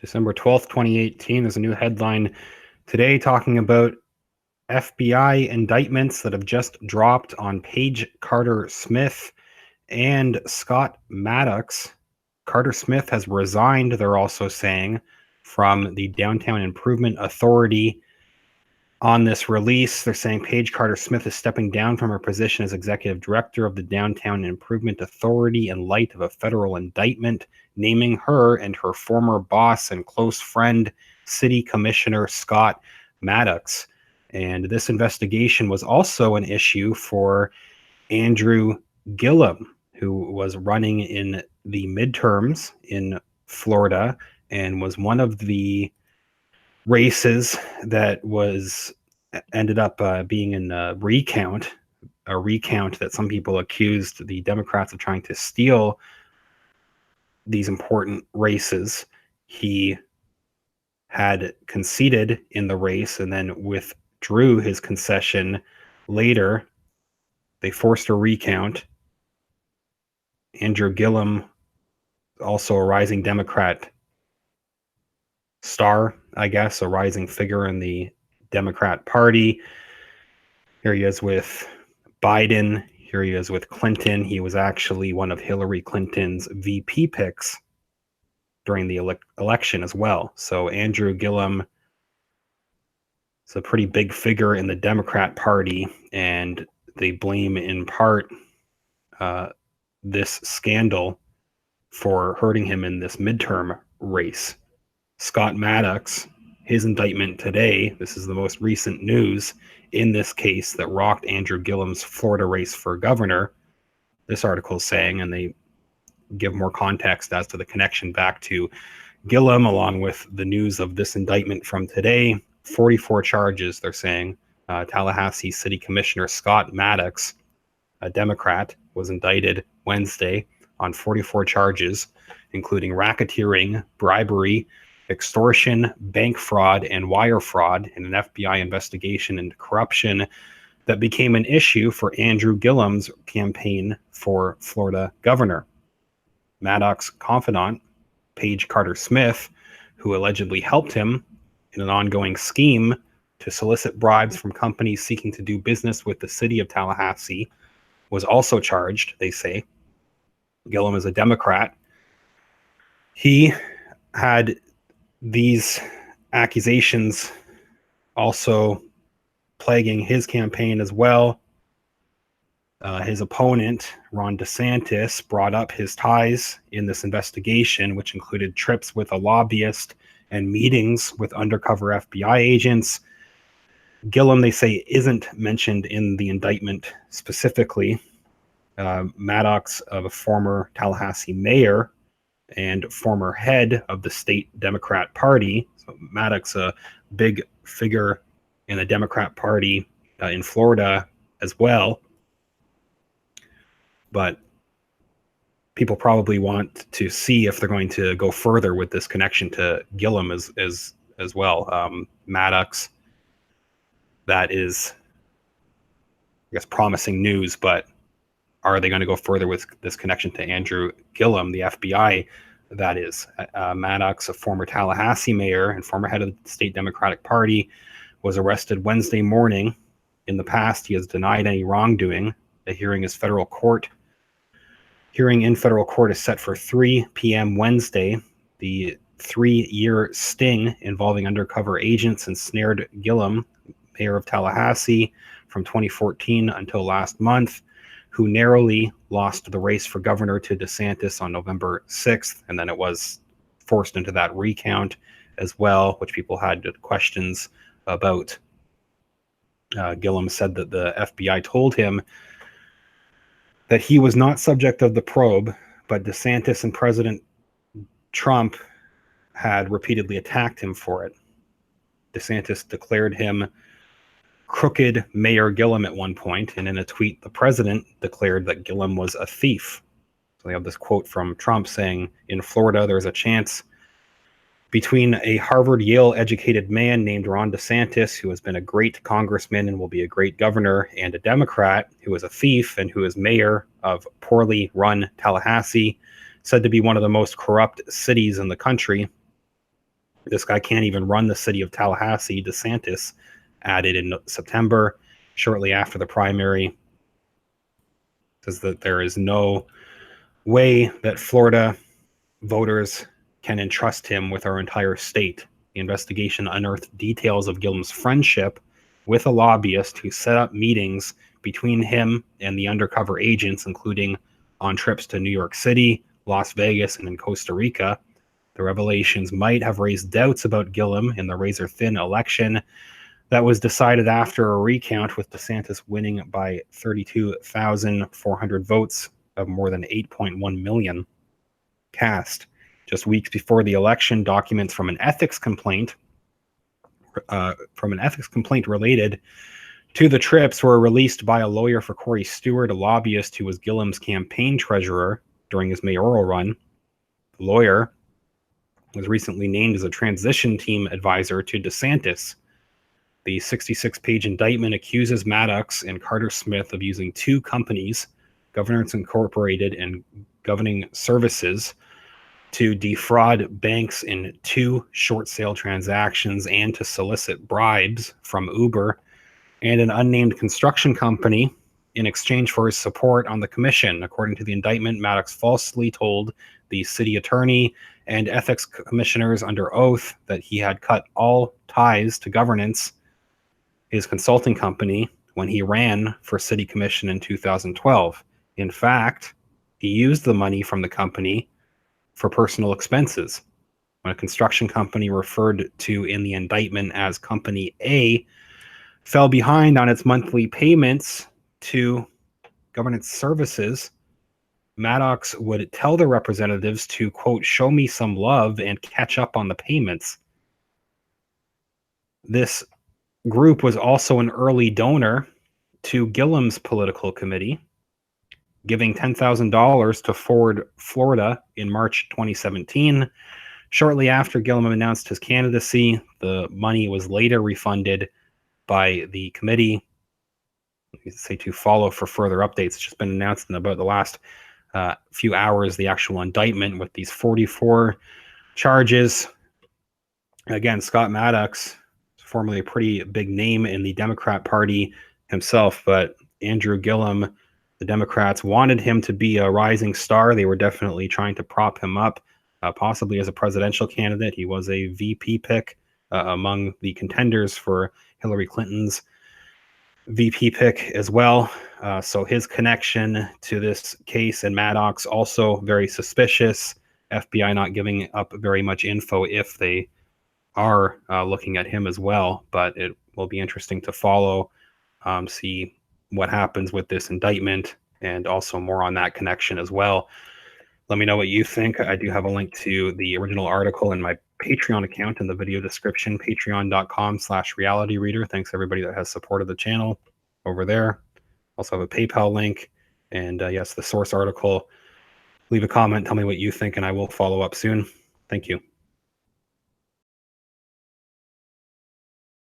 December 12th, 2018. There's a new headline today talking about FBI indictments that have just dropped on Paige Carter Smith and Scott Maddox. Carter Smith has resigned, they're also saying, from the Downtown Improvement Authority. On this release, they're saying Paige Carter Smith is stepping down from her position as executive director of the Downtown Improvement Authority in light of a federal indictment naming her and her former boss and close friend, City Commissioner Scott Maddox. And this investigation was also an issue for Andrew Gillum, who was running in the midterms in Florida and was one of the races that ended up being in a recount that some people accused the Democrats of trying to steal these important races. He had conceded in the race and then withdrew his concession later. They forced a recount. Andrew Gillum, also a rising Democrat star, I guess, a rising figure in the Democrat Party. Here he is with Biden. Here he is with Clinton. He was actually one of Hillary Clinton's VP picks during the election as well. So Andrew Gillum is a pretty big figure in the Democrat Party, and they blame in part this scandal for hurting him in this midterm race. Scott Maddox, his indictment today, this is the most recent news in this case that rocked Andrew Gillum's Florida race for governor. This article is saying, and they give more context as to the connection back to Gillum, along with the news of this indictment from today. 44 charges, they're saying. Tallahassee City Commissioner Scott Maddox, a Democrat, was indicted Wednesday on 44 charges, including racketeering, bribery, extortion, bank fraud, and wire fraud in an FBI investigation into corruption that became an issue for Andrew Gillum's campaign for Florida governor. Maddox's confidant, Paige Carter Smith, who allegedly helped him in an ongoing scheme to solicit bribes from companies seeking to do business with the city of Tallahassee, was also charged, they say. Gillum is a Democrat. He had these accusations also plaguing his campaign as well. His opponent, Ron DeSantis, brought up his ties in this investigation, which included trips with a lobbyist and meetings with undercover FBI agents. Gillum, they say, isn't mentioned in the indictment specifically. Maddox, a former Tallahassee mayor and former head of the state Democrat Party. So Maddox, a big figure in the Democrat Party in Florida as well. But people probably want to see if they're going to go further with this connection to Gillum as well. Maddox, that is, I guess, promising news, but are they going to go further with this connection to Andrew Gillum, the FBI? That is. Maddox, a former Tallahassee mayor and former head of the state Democratic Party, was arrested Wednesday morning. In the past, he has denied any wrongdoing. The hearing in federal court is set for 3 p.m. Wednesday. The 3-year sting involving undercover agents ensnared Gillum, mayor of Tallahassee, from 2014 until last month, who narrowly lost the race for governor to DeSantis on November 6th. And then it was forced into that recount as well, which people had questions about. Gillum said that the FBI told him that he was not subject of the probe, but DeSantis and President Trump had repeatedly attacked him for it. DeSantis declared him crooked Mayor Gillum at one point, and in a tweet, the president declared that Gillum was a thief. So they have this quote from Trump saying, in Florida, there's a chance between a Harvard-Yale educated man named Ron DeSantis, who has been a great congressman and will be a great governor, and a Democrat who is a thief and who is mayor of poorly run Tallahassee, said to be one of the most corrupt cities in the country. This guy can't even run the city of Tallahassee. DeSantis added in September, shortly after the primary, says that there is no way that Florida voters can entrust him with our entire state. The investigation unearthed details of Gillum's friendship with a lobbyist who set up meetings between him and the undercover agents, including on trips to New York City, Las Vegas, and in Costa Rica. The revelations might have raised doubts about Gillum in the razor-thin election that was decided after a recount, with DeSantis winning by 32,400 votes of more than 8.1 million cast. Just weeks before the election, documents from an ethics complaint related to the trips were released by a lawyer for Corey Stewart, a lobbyist who was Gillum's campaign treasurer during his mayoral run. The lawyer was recently named as a transition team advisor to DeSantis. The 66-page indictment accuses Maddox and Carter Smith of using two companies, Governance Incorporated and Governing Services, to defraud banks in two short sale transactions and to solicit bribes from Uber and an unnamed construction company in exchange for his support on the commission. According to the indictment, Maddox falsely told the city attorney and ethics commissioners under oath that he had cut all ties to Governance, his consulting company, when he ran for city commission in 2012. In fact, he used the money from the company for personal expenses. When a construction company referred to in the indictment as Company A fell behind on its monthly payments to Governance Services, Maddox would tell the representatives to, quote, show me some love and catch up on the payments. This group was also an early donor to Gillum's political committee, giving $10,000 to Forward Florida in March 2017. Shortly after Gillum announced his candidacy, the money was later refunded by the committee. You say to follow for further updates. It's just been announced in about the last few hours, the actual indictment with these 44 charges. Again, Scott Maddox, formerly a pretty big name in the Democrat Party himself, but Andrew Gillum, the Democrats wanted him to be a rising star. They were definitely trying to prop him up, possibly as a presidential candidate. He was a VP pick among the contenders for Hillary Clinton's VP pick as well. So his connection to this case and Maddox also very suspicious. FBI not giving up very much info if they are looking at him as well, but it will be interesting to follow, see what happens with this indictment, and also more on that connection as well. Let me know what you think. I do have a link to the original article in my Patreon account in the video description, patreon.com/realityreader. Thanks everybody that has supported the channel over there. Also have a PayPal link, and yes, the source article. Leave a comment, tell me what you think, and I will follow up soon. Thank you.